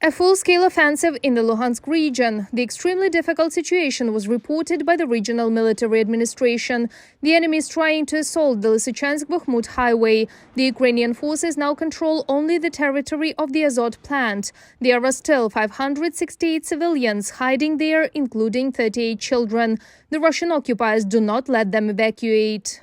A full-scale offensive in the Luhansk region. The extremely difficult situation was reported by the regional military administration. The enemy is trying to assault the Lysychansk-Bakhmut highway. The Ukrainian forces now control only the territory of the Azot plant. There are still 568 civilians hiding there, including 38 children. The Russian occupiers do not let them evacuate.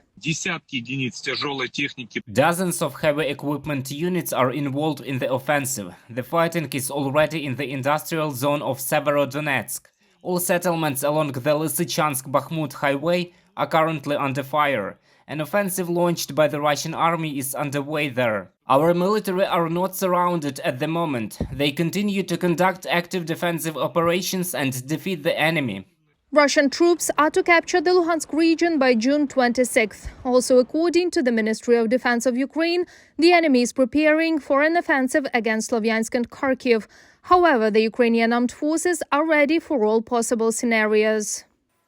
Dozens of heavy equipment units are involved in the offensive. The fighting is already in the industrial zone of Severodonetsk. All settlements along the Lysychansk-Bakhmut highway are currently under fire. An offensive launched by the Russian army is underway there. Our military are not surrounded at the moment. They continue to conduct active defensive operations and defeat the enemy. Russian troops are to capture the Luhansk region by June 26th. Also, according to the Ministry of Defense of Ukraine, the enemy is preparing for an offensive against Slovyansk and Kharkov. However, the Ukrainian armed forces are ready for all possible scenarios.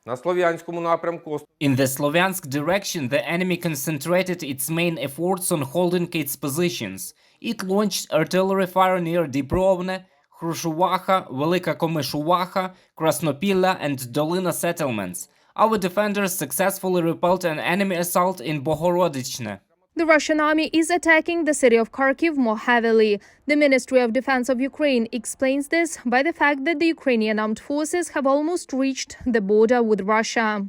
In the Slovyansk direction, the enemy concentrated its main efforts on holding its positions. It launched artillery fire near Dniprovne, Hrushуваcha, Velika Komishуваcha, Krasnopilla and Dolina settlements. Our defenders successfully repelled an enemy assault in Bohorodichne. The Russian army is attacking the city of Kharkiv more heavily. The Ministry of Defense of Ukraine explains this by the fact that the Ukrainian armed forces have almost reached the border with Russia.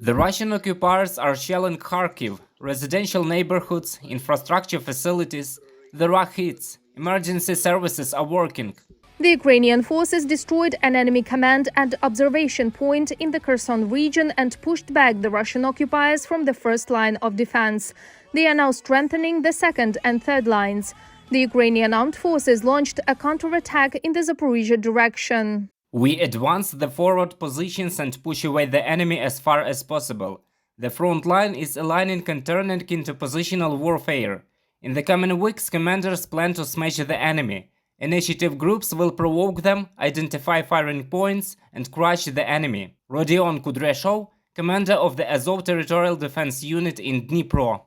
The Russian occupiers are shelling Kharkiv, residential neighborhoods, infrastructure facilities. There are hits. Emergency services are working. The Ukrainian forces destroyed an enemy command and observation point in the Kherson region and pushed back the Russian occupiers from the first line of defense. They are now strengthening the second and third lines. The Ukrainian armed forces launched a counterattack in the Zaporizhia direction. We advance the forward positions and push away the enemy as far as possible. The front line is aligning and turning into positional warfare. In the coming weeks, commanders plan to smash the enemy. Initiative groups will provoke them, identify firing points, and crush the enemy. Rodion Kudryashov, commander of the Azov Territorial Defense Unit in Dnipro.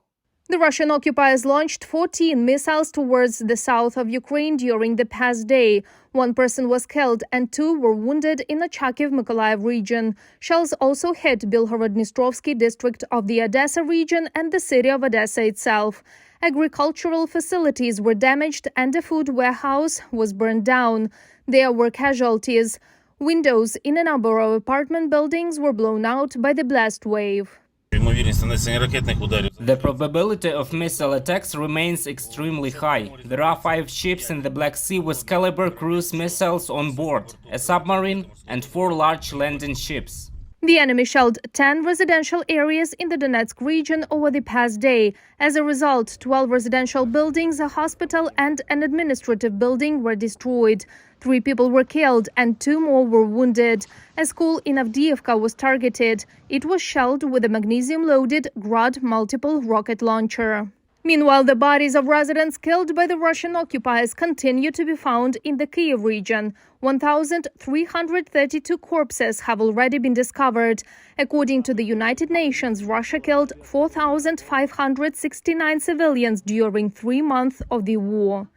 The Russian occupiers launched 14 missiles towards the south of Ukraine during the past day. One person was killed and 2 were wounded in the Kharkiv-Mykolaiv region. Shells also hit Belhorodnistrovsky district of the Odessa region and the city of Odessa itself. Agricultural facilities were damaged and a food warehouse was burned down. There were casualties. Windows in a number of apartment buildings were blown out by the blast wave. The probability of missile attacks remains extremely high. There are 5 ships in the Black Sea with caliber cruise missiles on board, a submarine and 4 large landing ships. The enemy shelled 10 residential areas in the Donetsk region over the past day. As a result, 12 residential buildings, a hospital and an administrative building were destroyed. 3 people were killed and 2 more were wounded. A school in Avdiivka was targeted. It was shelled with a magnesium-loaded Grad multiple rocket launcher. Meanwhile, the bodies of residents killed by the Russian occupiers continue to be found in the Kyiv region. 1,332 corpses have already been discovered. According to the United Nations, Russia killed 4,569 civilians during 3 months of the war.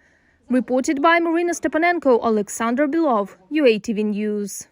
Reported by Marina Stepanenko, Alexander Belov, UATV News.